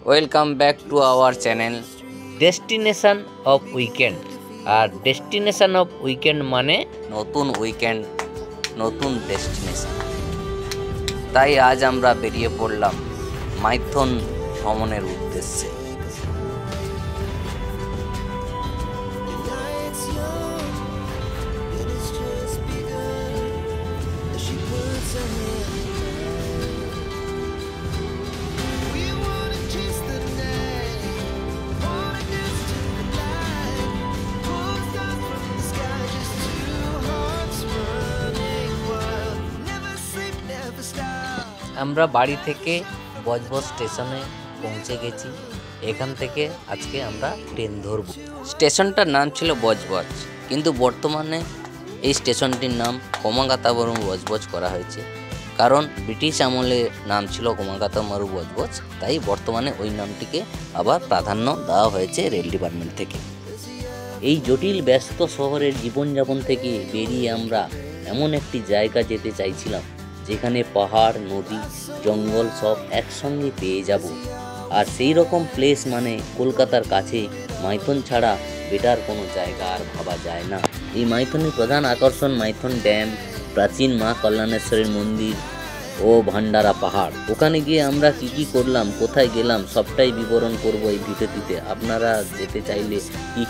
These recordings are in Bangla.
Welcome back to our channel destination of weekend. আর ডেস্টিনেশন অফ উইকেন্ড মানে নতুন উইকেন্ড, নতুন ডেস্টিনেশন। তাই আজ আমরা বেরিয়ে পড়লাম মাইথন ভ্রমণের উদ্দেশ্যে। আমরা বাড়ি থেকে বজবজ স্টেশনে পৌঁছে গেছি। এখান থেকে আজকে আমরা ট্রেন ধরব। স্টেশনটার নাম ছিল বজবজ, কিন্তু বর্তমানে এই স্টেশনটির নাম কমাকাতামারু বজবজ করা হয়েছে, কারণ ব্রিটিশ আমলে নাম ছিল কমাকাতামারু বজবজ, তাই বর্তমানে ওই নামটিকে আবার প্রাধান্য দেওয়া হয়েছে রেল ডিপার্টমেন্ট থেকে। এই জটিল ব্যস্ত শহরের জীবনযাপন থেকে বেরিয়ে আমরা এমন একটি জায়গা যেতে চাইছিলাম যেখানে পাহাড়, নদী, জঙ্গল সব একসঙ্গে পেয়ে যাব। আর সেই রকম প্লেস মানে কলকাতার কাছে মাইথন ছাড়া বেটার কোনো জায়গা আর ভাবা যায় না। এই মাইথনের প্রধান আকর্ষণ মাইথন ড্যাম, প্রাচীন মা কল্যাণেশ্বরীর মন্দির ও ভান্ডারা পাহাড়। ওখানে গিয়ে আমরা কি করলাম, কোথায় গেলাম, সবটাই বিবরণ করব এই ভিডিওটিতে। আপনারা যেতে চাইলে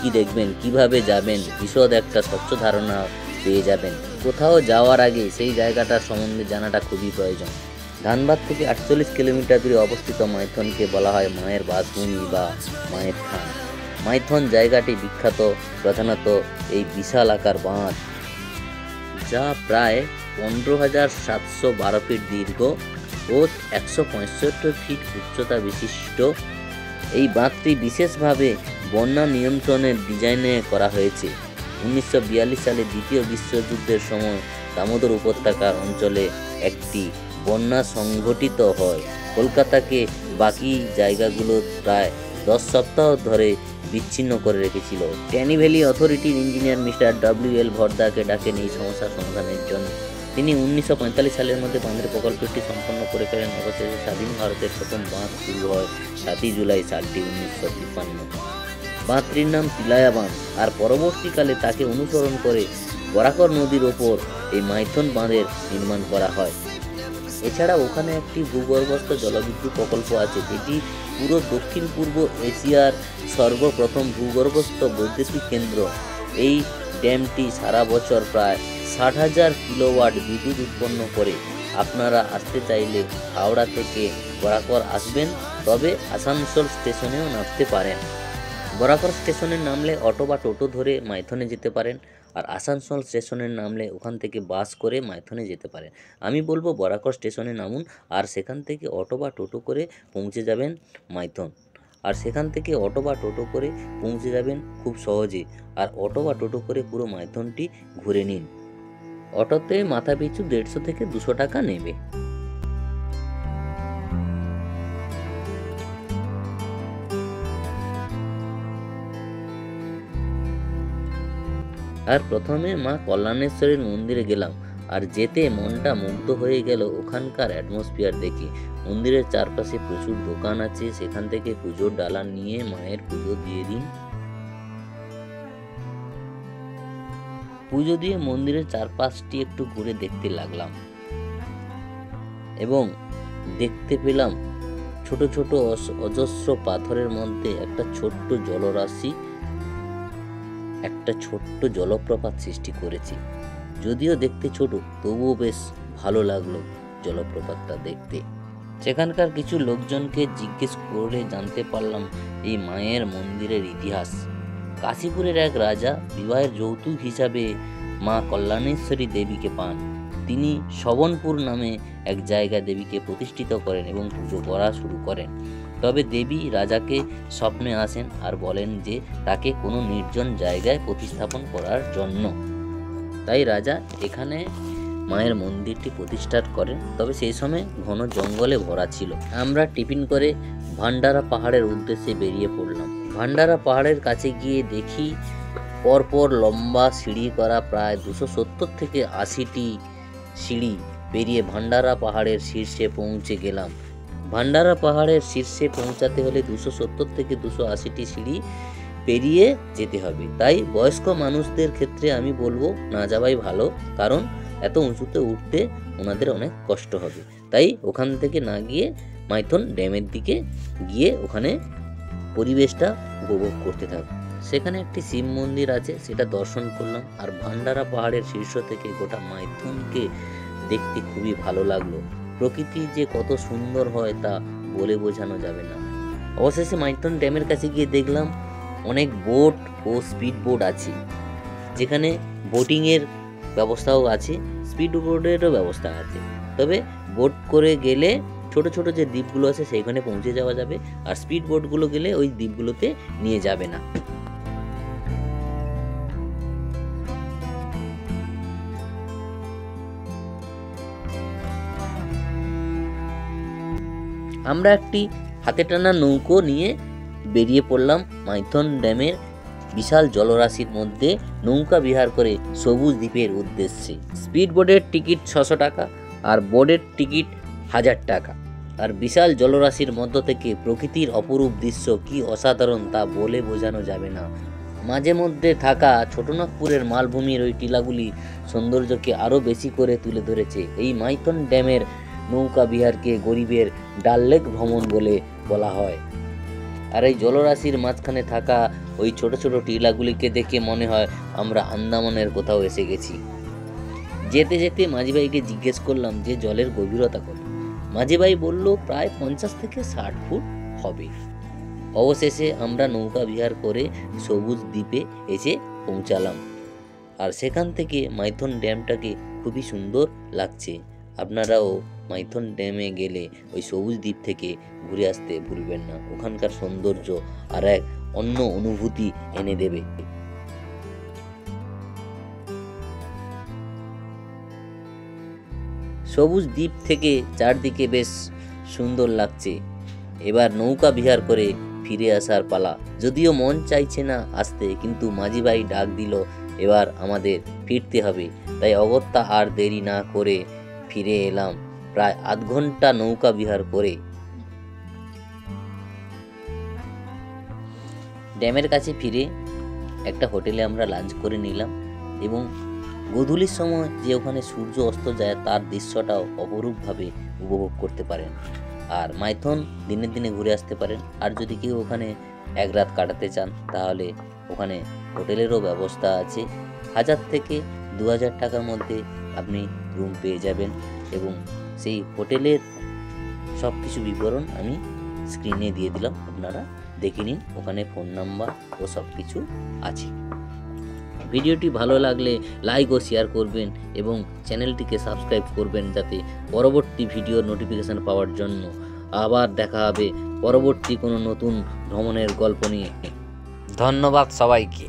কি দেখবেন, কিভাবে যাবেন, বিশদ একটা স্বচ্ছ ধারণা পেয়ে যাবেন। কোথাও যাওয়ার আগে সেই জায়গাটার সম্বন্ধে জানাটা খুবই প্রয়োজন। ধানবাদ থেকে 48 কিলোমিটার দূরে অবস্থিত মাইথনকে বলা হয় মায়ের বাসভূমি বা মায়ের থান। মাইথন জায়গাটি বিখ্যাত প্রধানত এই বিশাল আকার বাঁধ, যা প্রায় 15,712 ফিট দীর্ঘ ও 165 ফিট উচ্চতা বিশিষ্ট। এই বাঁধটি বিশেষভাবে বন্যা নিয়ন্ত্রণের ডিজাইনে করা হয়েছে। 1942 সালে দ্বিতীয় বিশ্বযুদ্ধের সময় দামোদর উপত্যকার অঞ্চলে একটি বন্যা সংঘটিত হয়। কলকাতাকে বাকি জায়গাগুলো প্রায় 10 সপ্তাহ ধরে বিচ্ছিন্ন করে রেখেছিল। ট্যানি ভ্যালি অথরিটির ইঞ্জিনিয়ার মিস্টার ডব্লিউ.এল. ভরদাকে ডাকেন এই সমস্যার সমাধানের জন্য। তিনি 1945 সালের মধ্যে বাঁধের প্রকল্পটি সম্পন্ন করে ফেলেন। অবশেষে স্বাধীন ভারতের প্রথম বাঁধ শুরু হয় 7 জুলাই সালটি 1953। বাঁধটির নাম তিলায়া বাঁধ, আর পরবর্তীকালে তাকে অনুসরণ করে বরাকর নদীর ওপর এই মাইথন বাঁধের নির্মাণ করা হয়। এছাড়া ওখানে একটি ভূগর্ভস্থ জলবিদ্যুৎ প্রকল্প আছে, যেটি পুরো দক্ষিণ পূর্ব এশিয়ার সর্বপ্রথম ভূগর্ভস্থ বৈদ্যুতিক কেন্দ্র। এই ড্যামটি সারা বছর প্রায় 60,000 কিলোওয়াট বিদ্যুৎ উৎপন্ন করে। আপনারা আসতে চাইলে হাওড়া থেকে বরাকর আসবেন, তবে আসানসোল স্টেশনেও নামতে পারেন। বরাকর স্টেশনে নামলে অটো বা টোটো ধরে মাইথনে যেতে পারেন, আর আসানসোল স্টেশনে নামলে ওখান থেকে বাস করে মাইথনে যেতে পারেন। আমি বলবো বরাকর স্টেশনে নামুন, আর সেখান থেকে অটো বা টোটো করে পৌঁছে যাবেন মাইথন। আর সেখান থেকে অটো বা টোটো করে পৌঁছে যাবেন খুব সহজে। আর অটো বা টোটো করে পুরো মাইথনটি ঘুরে নিন। অটোতে মাথা পিছু 150 থেকে 200 টাকা নেবে। আর প্রথমে মা কল্যাণেশ্বরীর মন্দিরে গেলাম, আর যেতে মনটা মুগ্ধ হয়ে গেল ওখানকার অ্যাটমসফিয়ার দেখে। মন্দিরের চারপাশে প্রচুর দোকান আছে, সেখান থেকে পুজোর ডালা নিয়ে মায়ের পুজো দিয়ে দিন। পুজো দিয়ে মন্দিরের চারপাশটি একটু ঘুরে দেখতে লাগলাম, এবং দেখতে পেলাম ছোট ছোট অজস্র পাথরের মধ্যে একটা ছোট্ট জলরাশি, একটা ছোট্ট জলপ্রপাত সৃষ্টি করেছে। যদিও দেখতে ছোট, তবুও বেশ ভালো লাগলো জলপ্রপাতটা দেখতে। সেখানকার কিছু লোকজনকে জিজ্ঞেস করে জানতে পারলাম এই মায়ের মন্দিরের ইতিহাস। কাশীপুরের এক রাজা বিবাহের যৌতুক হিসাবে মা কল্যাণেশ্বরী দেবীকে পান। তিনি শবনপুর নামে এক জায়গায় দেবীকে প্রতিষ্ঠিত করেন এবং পুজো করা শুরু করেন। তবে দেবী রাজাকে স্বপ্নে আসেন আর বলেন যে তাকে কোনো নির্জন জায়গায় প্রতিস্থাপন করার জন্য। তাই রাজা এখানে মায়ের মন্দিরটি প্রতিষ্ঠা করেন। তবে সেই সময় ঘন জঙ্গলে ভরা ছিল। আমরা টিফিন করে ভান্ডারা পাহাড়ের উদ্দেশ্যে বেরিয়ে পড়লাম। ভান্ডারা পাহাড়ের কাছে গিয়ে দেখি পরপর লম্বা সিঁড়ি করা প্রায় 270 থেকে 80টি সিঁড়ি পেরিয়ে ভান্ডারা পাহাড়ের শীর্ষে পৌঁছে গেলাম। ভান্ডারা পাহাড়ের শীর্ষে পৌঁছাতে হলে 270 থেকে 280টি সিঁড়ি পেরিয়ে যেতে হবে। তাই বয়স্ক মানুষদের ক্ষেত্রে আমি বলবো না যাওয়াই ভালো, কারণ এত উঁচুতে উঠতে ওনাদের অনেক কষ্ট হবে। তাই ওখান থেকে না গিয়ে মাইথন ড্যামের দিকে গিয়ে ওখানে পরিবেশটা উপভোগ করতে থাকবো। সেখানে একটি শিব মন্দির আছে, সেটা দর্শন করলাম। আর ভান্ডারা পাহাড়ের শীর্ষ থেকে গোটা মাইথনকে দেখতে খুবই ভালো লাগলো। প্রকৃতি যে কত সুন্দর হয় তা বলে বোঝানো যাবে না। অবশেষে মাইথন ড্যামের কাছে গিয়ে দেখলাম অনেক বোট ও স্পিড বোট আছে, যেখানে বোটিংয়ের ব্যবস্থাও আছে, স্পিড বোটেরও ব্যবস্থা আছে। তবে বোট করে গেলে ছোট ছোট যে দ্বীপগুলো আছে সেইখানে পৌঁছে যাওয়া যাবে, আর স্পিড বোটগুলো গেলে ওই দ্বীপগুলোতে নিয়ে যাবে না। আমরা একটি হাতে টানা নৌকো নিয়ে বেরিয়ে পড়লাম মাইথন ড্যামের বিশাল জলরাশির মধ্যে নৌকা বিহার করে সবুজ দ্বীপের উদ্দেশ্যে। স্পিড বোটের টিকিট 600 টাকা আর বোটের টিকিট 1000 টাকা। আর বিশাল জলরাশির মধ্য থেকে প্রকৃতির অপরূপ দৃশ্য কি অসাধারণ তা বলে বোঝানো যাবে না। মাঝে মধ্যে থাকা ছোটনাগপুরের মালভূমির ওই টিলাগুলি সৌন্দর্যকে আরও বেশি করে তুলে ধরেছে। এই মাইথন ড্যামের নৌকা বিহারকে গরিবের ডাল লেক ভ্রমণ বলে বলা হয়। আর এই জলরাশির মাঝখানে থাকা ওই ছোট ছোট টিলাগুলিকে দেখে মনে হয় আমরা আন্দামানের কোথাও এসে গেছি। যেতে যেতে মাঝি ভাইকে জিজ্ঞেস করলাম যে জলের গভীরতা কত। মাঝি ভাই বলল প্রায় 50 থেকে 60 ফুট হবে। অবশেষে আমরা নৌকা বিহার করে সবুজ দ্বীপে এসে পৌঁছালাম। আর সেখান থেকে মাইথন ড্যামটাকে খুবই সুন্দর লাগছে। আপনারাও মাইথন ড্যামে গেলে ওই সবুজ দ্বীপ থেকে ঘুরে আসতে ভুলবেন না। ওখানকার সৌন্দর্য আর এক অন্য অনুভূতি এনে দেবে। সবুজ দ্বীপ থেকে চারদিকে বেশ সুন্দর লাগছে। এবার নৌকা বিহার করে ফিরে আসার পালা। যদিও মন চাইছে না আসতে, কিন্তু মাঝি ভাই ডাক দিল এবার আমাদের ফিরতে হবে। তাই অগত্যা আর দেরি না করে ফিরে এলাম প্রায় আধ ঘন্টা নৌকা বিহার করে। ড্যামের কাছে ফিরে একটা হোটেলে আমরা লাঞ্চ করে নিলাম এবং গোধূলির সময় যে ওখানে সূর্য অস্ত যায় তার দৃশ্যটাও অপরূপভাবে উপভোগ করতে পারেন। আর মাইথন দিনে দিনে ঘুরে আসতে পারেন। আর যদি কেউ ওখানে এক রাত কাটাতে চান তাহলে ওখানে হোটেলেরও ব্যবস্থা আছে। 1000 থেকে 2000 টাকার মধ্যে আপনি রুম পেয়ে যাবেন এবং সেই হোটেলের সব কিছু বিবরণ আমি স্ক্রিনে দিয়ে দিলাম, আপনারা দেখে নিন। ওখানে ফোন নাম্বার ও সব কিছু আছে। ভিডিওটি ভালো লাগলে লাইক ও শেয়ার করবেন এবং চ্যানেলটিকে সাবস্ক্রাইব করবেন, যাতে পরবর্তী ভিডিওর নোটিফিকেশান পাওয়ার জন্য। আবার দেখা হবে পরবর্তী কোনো নতুন ভ্রমণের গল্প নিয়ে। ধন্যবাদ সবাইকে।